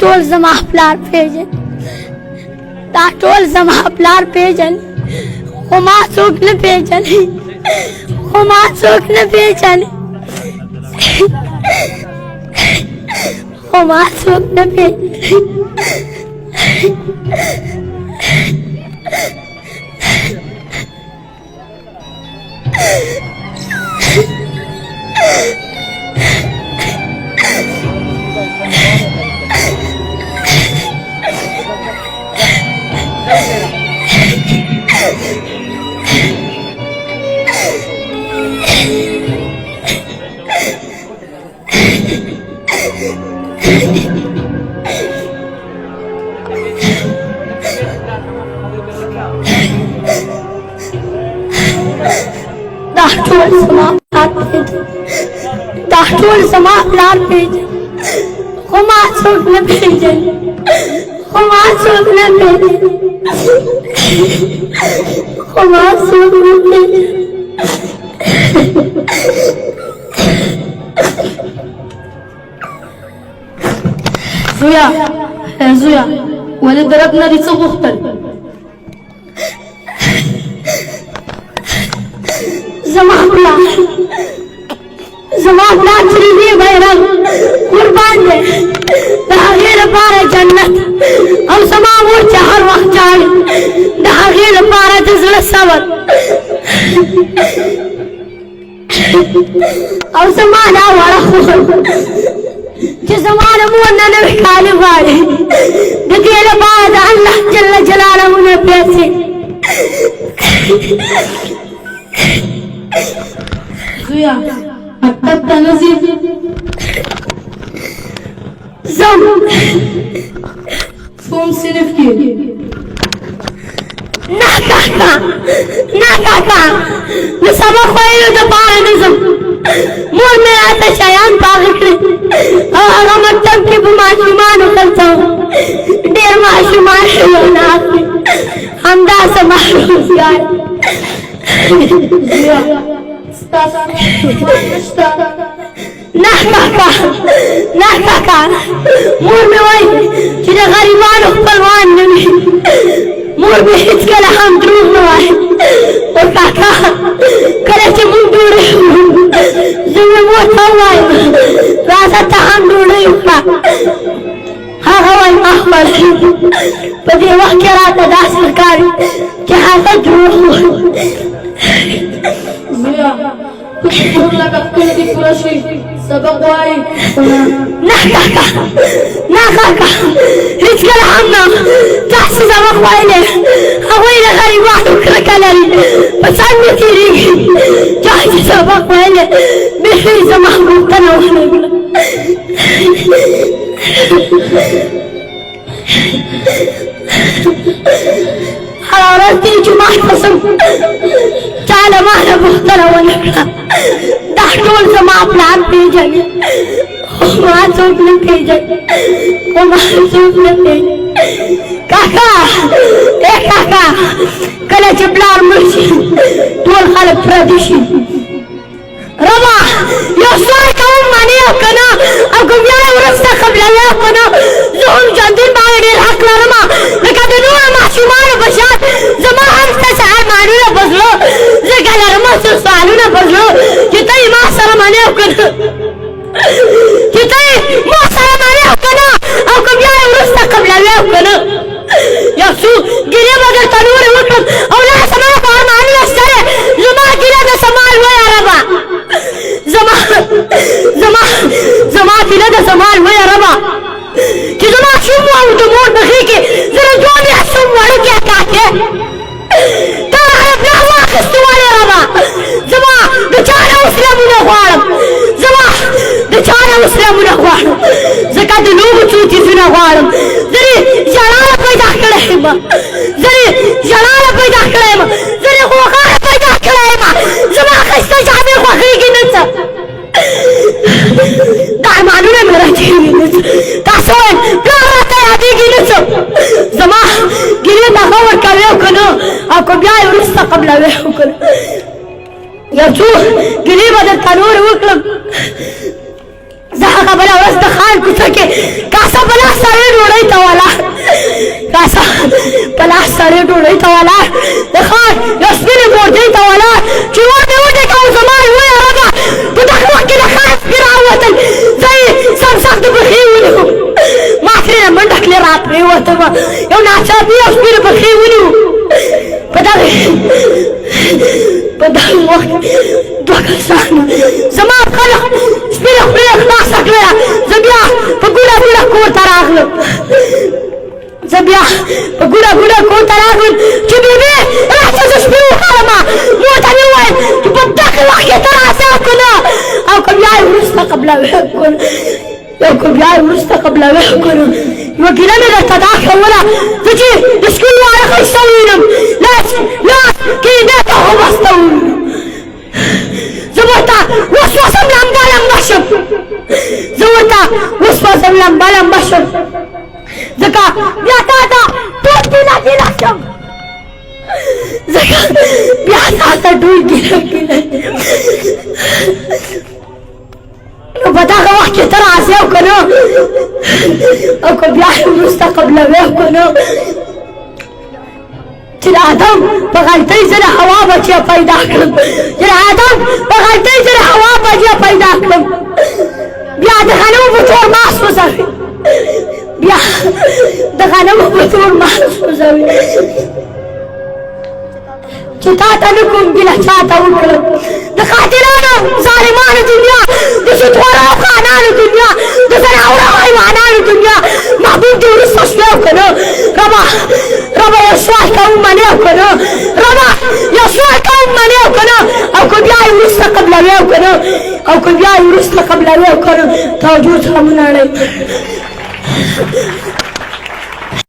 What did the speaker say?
ټول زما پلار پیژن دا ټول زما پلار پیژن خو ما څوک نه پیژني خو ما څوک نه پیژني خو ما څوک نه پیژني دا ټول زما پلار پیژن خو ما څوک نه پیژني خو ما څوک نه پیژني خو ما څوک نه پیژني زویا زویا ولې د رب نه دې څه غوښتل زما پلار چې دې بیرغ قربان دی د هغې لپاره جنت او زما مور چې هر وخت ژاړي د هغې لپاره د زړه صبر او زما دا وړه خور چې زما د مور نه نوي کالي غواړي د دې لپاره د الله جل جلاله نه پیسې زویا مکتب ته نه ځې ځم کوم صنف کې نه کاکا د سبق ویلو دپاره نه ځم مور مې راته شیان پاخه کړي او هغه مکتب کې په ماشومانو خرڅوم ډېر ماشومان ناست دي همداسې محروزګار نه کاکا مور مې وایي چې د غریبانو خپلوان نه وي مور مې هېڅکله هم دروغ نه وایي او کاکا کله چې موږ ډوډۍ خورو زه مې مور ته ووایم راځه ته هم ډوډۍ وخوره هغه وایي ما خوښېږي په دې وخت کې راته داسې ښکاري چې هغه دروغ وایي زویا ټول لکه ښکلې دې پوره شي سبق وایي نه کاکا هېڅکله هم نه تاسې سبق ویلی هغوی د غریبانو کرکه لري په څنګ نه تېرېږي تاسې سبق ویلی بیخي زما غوښتنه ونه کړه هره ورځ دې جومات ته ځم چا له ما نه پوښتنه ونه کړه دا ټول زما پلار پیژني خو ما څوک نه پیژني کاکا کله چې پلار مړ شي ټول خلک پردي شي ربا یو سوال کوم منې او که نه او که بیا یې وروسته قبلوي او که نه زه هم ژوندون باندې ډېر حق لرم لکه د نورو ماشومانو په شان زما هم ستاسې ارمانونه په زړه ځکه لرم څه سوالونه په زړه چې ته یې ما سره منې او که نه چې ته یې ما سره منې او که نه او که بیا یې وروسته قبلوي او که نه یو څو ګیلې به درته نورې وکړم او لا زما په ارمانونه شته دی زما ګیله د زما لویه ربه زما ګیله د زما لویه ربه چې زما شوم او د مور په غېږ کې زه د دوه میاشتو وړوکی کاکې تا هغه پلار واخیستو ولې ربه زما د چا نه اوس لمونه غواړم ځکه د لوبو څو څیزونه غواړم زه دې ژړا له پیدا کړی یم زه دې غوغا له پیدا کړی قبلوي وكل يرجو قريبة التنور وكلم زهق بلا وسط خان كسكي كاسا بلا سرير وليت ولا كاسا بلا سرير وليت ولا دخان يسبيني بوديت ولا جواني ودك او زمان ويا ربا بدك وقت دخان براوة زي سمسك بخيولي ما فينا من دك لي راب ريوة يوم نعشاب يسبيني بخيولي بدل وقت دوكا ساحنا زمان خلق سبيلك بيك ناسك ليا زبيا بقولا بقولا كور تراغلب زبيا بقولا كور تراغلب جبيبي راح تزشبيو خالما موت عني وين تبدك الوحكي تراسي كنا او كبياي ورستا قبل ويحكونا يو كبياي ورستا قبل ويحكونا يوكينا من التداخل ولا تجي تشكيل وانا خيستوينم لا كيداتا هم استوينم زورتا وسوسة ملام بشر زورتا وسوسة ملام بشر زكا بياتاتا توتي لا جلاشم زكا بياتاتا توتي لا جلاشم لو بداغا وحكي ترى عسيو كنو اكو بياحي مستقبل ويه كنو جل آدم بغلطی سے ہوا بچیا پیدا کرم جل آدم بغلطی سے ہوا بچیا پیدا کرم بیا دخانو بطور ماس بزاوی بیا دخانو بطور ماس بزاوی چتاتا نکم بلا چاہتا وکرم دخاترانو ظالمان دنیا دستورا خانان دنیا دسناورا حیوانان دنیا محبوب دی ورسا شویو کنو ربا يسوع كون منيو كنو ربا يسوع كون منيو كنو او كبياي ورسا قبل ويو كنو او كبياي ورسا قبل ويو كنو توجود همنا عليك